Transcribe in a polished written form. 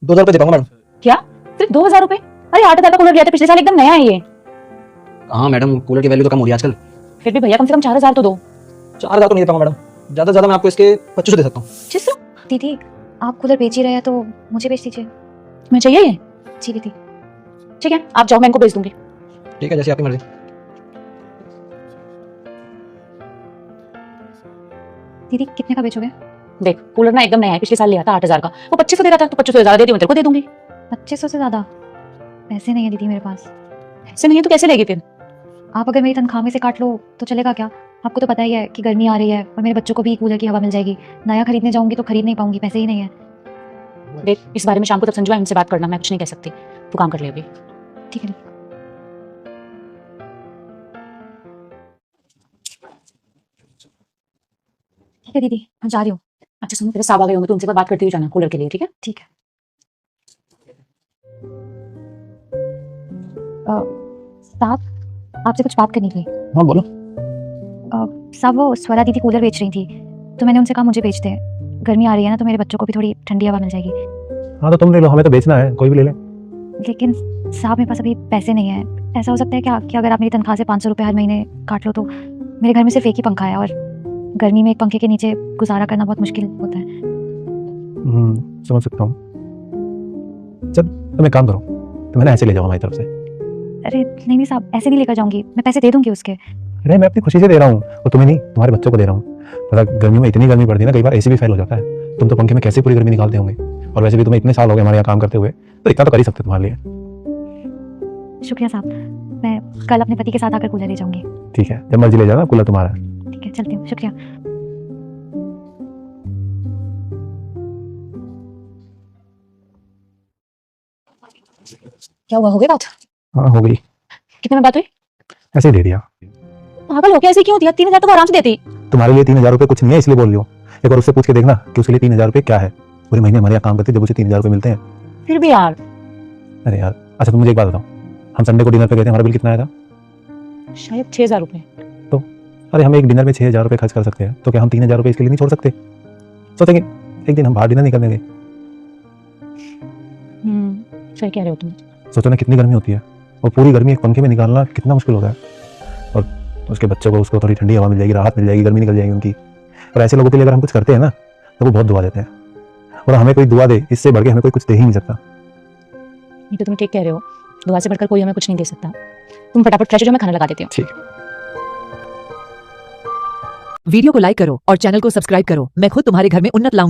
2000 रुपए दे पाऊंगा मैडम। क्या सिर्फ 2000 रुपए? अरे 8000 का कूलर लिया था पिछले साल, एकदम नया है ये। हाँ मैडम, कूलर की वैल्यू तो कम हो रही है आजकल। फिर भी भैया कम से कम 4000 तो दो। 4000 तो नहीं दे पाऊंगा मैडम, ज्यादा से ज्यादा मैं आपको इसके 2500 दे सकता हूँ। 2500? दीदी आप कूलर बेच ही रहे हैं तो मुझे बेच दीजिए। तुम्हें चाहिए ये? जी दीदी। ठीक है, आप जाओ, मैं इनको बेच दूंगी। ठीक है, जैसे आपकी मर्जी। दीदी कितने का बेचोगे? देख, कूलर ना एकदम नया है, पिछले साल लिया था 8000 का, वो 2500 दे रहा था, तो 2500 ज्यादा दे दी, मैं तेरे को दे दूंगी। 2500 से ज़्यादा पैसे नहीं है दीदी मेरे पास। ऐसे नहीं है तो कैसे लेगी फिर? आप अगर मेरी तनख्वाह में से काट लो तो चलेगा क्या? आपको तो पता ही है कि गर्मी आ रही है और मेरे बच्चों को भी कूलर की हवा मिल जाएगी। नया खरीदने जाऊंगी तो खरीद नहीं पाऊंगी, पैसे ही नहीं है। देख, इस बारे में शाम को तब संजू है, उनसे बात करना, मैं कुछ नहीं कह सकती, तू काम कर ले अभी। ठीक है। ठीक है दीदी, मैं जा रही हूँ। अच्छा सुनो, तेरे साहब आ गए होंगे तो उनसे बात करती हुई जाना कूलर के लिए, ठीक है? ठीक है। साहब आपसे कुछ बात करनी थी। हाँ बोलो। साहब वो स्वरा दीदी कूलर बेच रही थी, तो मैंने उनसे कहा मुझे बेच दे। गर्मी आ रही है ना, तो मेरे बच्चों को भी थोड़ी ठंडी हवा मिल जाएगी। हाँ तो तुम ले लो, हमें तो बेचना है, कोई भी ले ले। लेकिन साहब मेरे पास अभी पैसे नहीं है। ऐसा हो सकता है क्या कि अगर आप मेरी तनख्वाह से 500 रुपये हर महीने काट लो तो मेरे घर में सिर्फ एक ही पंखा है और गर्मी में एक पंखे के नीचे गुजारा करना बहुत मुश्किल होता है। समझ सकता हूँ। चल तुम एक काम करो, तुम है ना ऐसे ले जाओ हमारी तरफ से। अरे नहीं नहीं साहब, ऐसे नहीं लेकर जाऊंगी, मैं पैसे दे दूंगी उसके। अरे मैं अपनी खुशी से दे रहा हूँ, और तुम्हें नहीं, तुम्हारे बच्चों को दे रहा हूँ। पता गर्मी में इतनी गर्मी पड़ती है ना, कई बार एसी भी फेल हो जाता है। तुम तो पंखे में कैसे पूरी गर्मी निकालते होंगे, और वैसे भी तुम्हें इतने साल हो गए हमारे यहाँ काम करते हुए, तो इतना तो कर ही सकते तुम्हारे लिए। शुक्रिया साहब, मैं कल अपने पति के साथ आकर कूलर ले जाऊंगी। ठीक है, जब मर्जी ले जाना, कूलर तुम्हारा है। ठीक है, चलती हूँ, शुक्रिया। क्या हुआ, हो गई बात? हाँ हो गई, कितने में बात हुई? ऐसे ही दे दिया। पागल हो क्या, ऐसे क्यों दिया? 3000 तो वो आराम से देती। तुम्हारे लिए 3000 रुपये कुछ नहीं है, इसलिए बोल रही हूँ। एक बार उससे पूछ के देखना कि उसके लिए 3000 रुपये क्या है। पूरे महीने हमारे यहाँ काम करते जब उसे 3000 रुपये मिलते हैं। फिर भी यार। अरे यार, अच्छा तुम मुझे एक बात बताओ, हम संडे को डिनर पे गए थे, हमारा बिल कितना आया था? शायद 6000 रुपए। अरे हम एक डिनर में 6000 रुपये खर्च कर सकते हैं, तो क्या हम 3000 रुपये इसके लिए नहीं छोड़ सकते? सोचेंगे एक दिन हम बाहर डिनर नहीं करने गए। सही कह रहे हो तुम। सोचो ना कितनी गर्मी होती है, और पूरी गर्मी एक पंखे में निकालना कितना मुश्किल होता है। और उसके बच्चों को, उसको थोड़ी ठंडी हवा मिल जाएगी, राहत मिल जाएगी, गर्मी निकल जाएगी उनकी। और ऐसे लोगों के लिए अगर हम कुछ करते हैं ना, तो वो बहुत दुआ देते हैं। और हमें कोई दुआ दे, इससे बढ़ के हमें कोई कुछ दे ही नहीं सकता। ये तो तुम ठीक कह रहे हो, दुआ से बढ़कर कोई हमें कुछ नहीं दे सकता। तुम फटाफट फ्रेश हो जाओ, मैं खाना लगा देती हूँ। ठीक। वीडियो को लाइक करो और चैनल को सब्सक्राइब करो। मैं खुद तुम्हारे घर में उन्नत लाऊंगी।